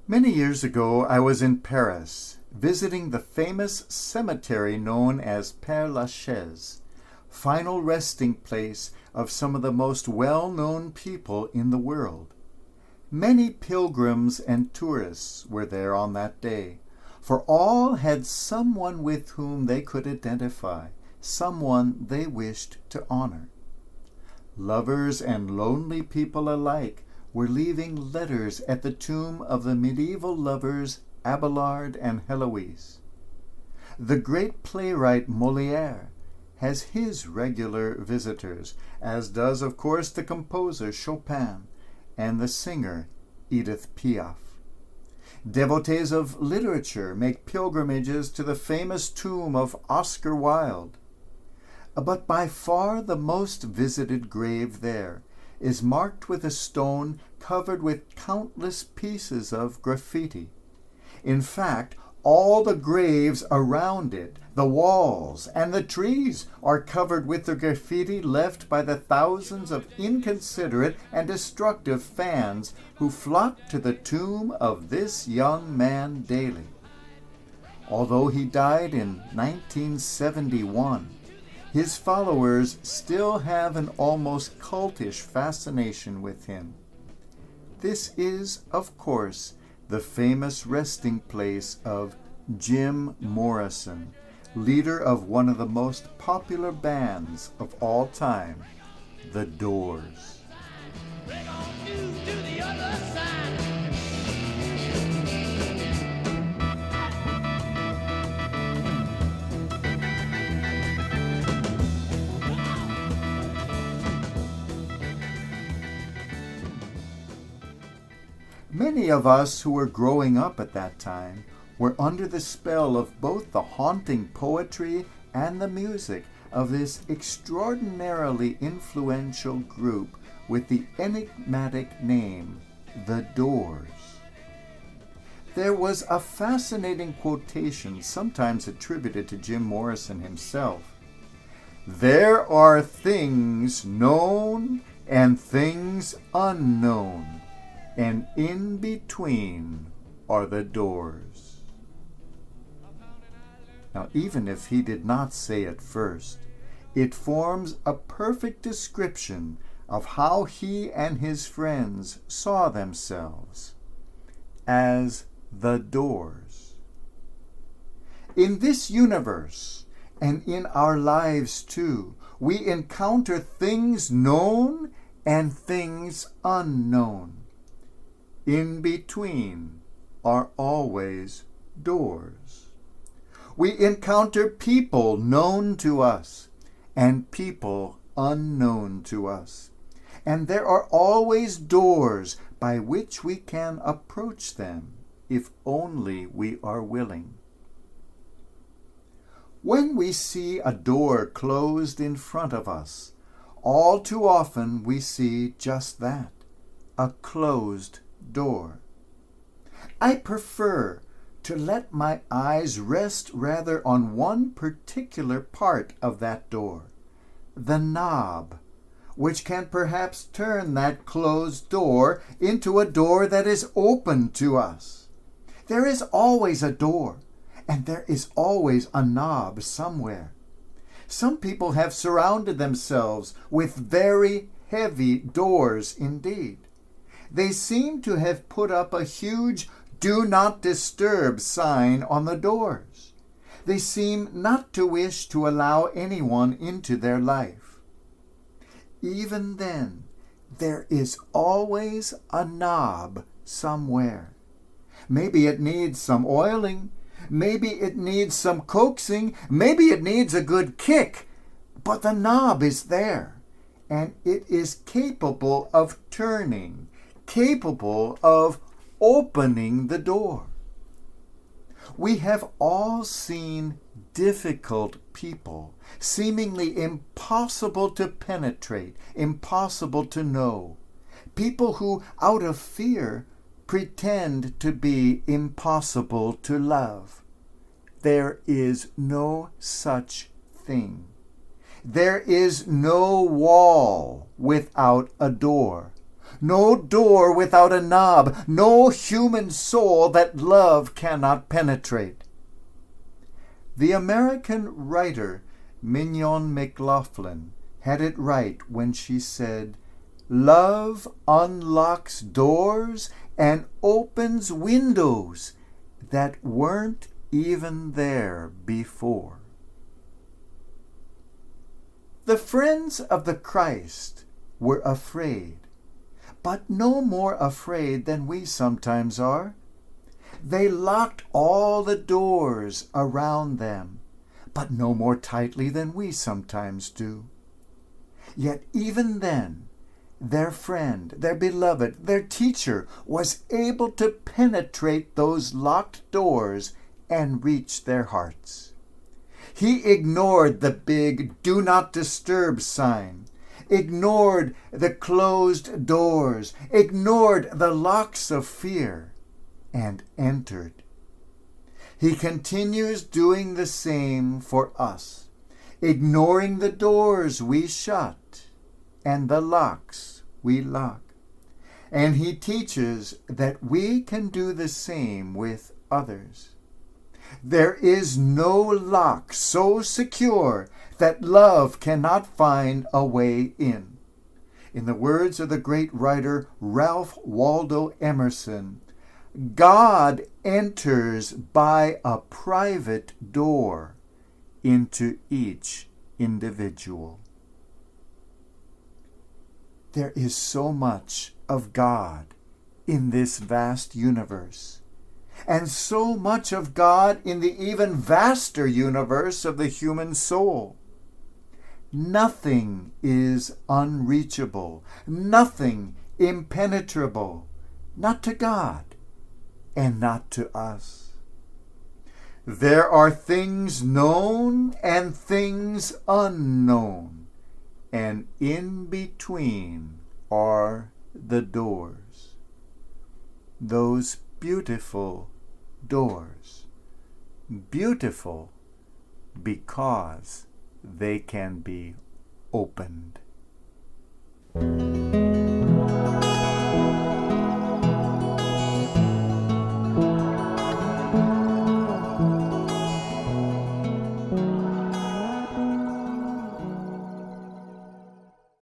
Many years ago, I was in Paris, visiting the famous cemetery known as Père Lachaise, final resting place of some of the most well-known people in the world. Many pilgrims and tourists were there on that day, for all had someone with whom they could identify, someone they wished to honor. Lovers and lonely people alike were leaving letters at the tomb of the medieval lovers Abelard and Heloise. The great playwright Molière has his regular visitors, as does, of course, the composer Chopin and the singer Edith Piaf. Devotees of literature make pilgrimages to the famous tomb of Oscar Wilde. But by far the most visited grave there is marked with a stone covered with countless pieces of graffiti. In fact, all the graves around it, the walls, and the trees are covered with the graffiti left by the thousands of inconsiderate and destructive fans who flock to the tomb of this young man daily. Although he died in 1971, his followers still have an almost cultish fascination with him. This is, of course, the famous resting place of Jim Morrison, leader of one of the most popular bands of all time, The Doors. We're gonna move to the other side. Many of us who were growing up at that time were under the spell of both the haunting poetry and the music of this extraordinarily influential group with the enigmatic name, The Doors. There was a fascinating quotation sometimes attributed to Jim Morrison himself. "There are things known and things unknown, and in between are the doors." Now, even if he did not say it first, it forms a perfect description of how he and his friends saw themselves, as the doors. In this universe, and in our lives too, we encounter things known and things unknown. In between are always doors. We encounter people known to us and people unknown to us. And there are always doors by which we can approach them, if only we are willing. When we see a door closed in front of us, all too often we see just that, a closed door. I prefer to let my eyes rest rather on one particular part of that door, the knob, which can perhaps turn that closed door into a door that is open to us. There is always a door, and there is always a knob somewhere. Some people have surrounded themselves with very heavy doors indeed. They seem to have put up a huge "Do Not Disturb" sign on the doors. They seem not to wish to allow anyone into their life. Even then, there is always a knob somewhere. Maybe it needs some oiling, maybe it needs some coaxing, maybe it needs a good kick, but the knob is there, and it is capable of turning, capable of opening the door. We have all seen difficult people, seemingly impossible to penetrate, impossible to know. People who, out of fear, pretend to be impossible to love. There is no such thing. There is no wall without a door. no door without a knob, no human soul that love cannot penetrate. The American writer Mignon McLaughlin had it right when she said, "Love unlocks doors and opens windows that weren't even there before." The friends of the Christ were afraid, but no more afraid than we sometimes are. They locked all the doors around them, but no more tightly than we sometimes do. Yet even then, their friend, their beloved, their teacher was able to penetrate those locked doors and reach their hearts. He ignored the big "Do Not Disturb" sign, ignored the closed doors, ignored the locks of fear, and entered. He continues doing the same for us, ignoring the doors we shut and the locks we lock. And he teaches that we can do the same with others. There is no lock so secure that love cannot find a way in. In the words of the great writer Ralph Waldo Emerson, God enters by a private door into each individual. There is so much of God in this vast universe, and so much of God in the even vaster universe of the human soul. Nothing is unreachable, nothing impenetrable, not to God and not to us. There are things known and things unknown, and in between are the doors. Those beautiful doors. Beautiful because they can be opened.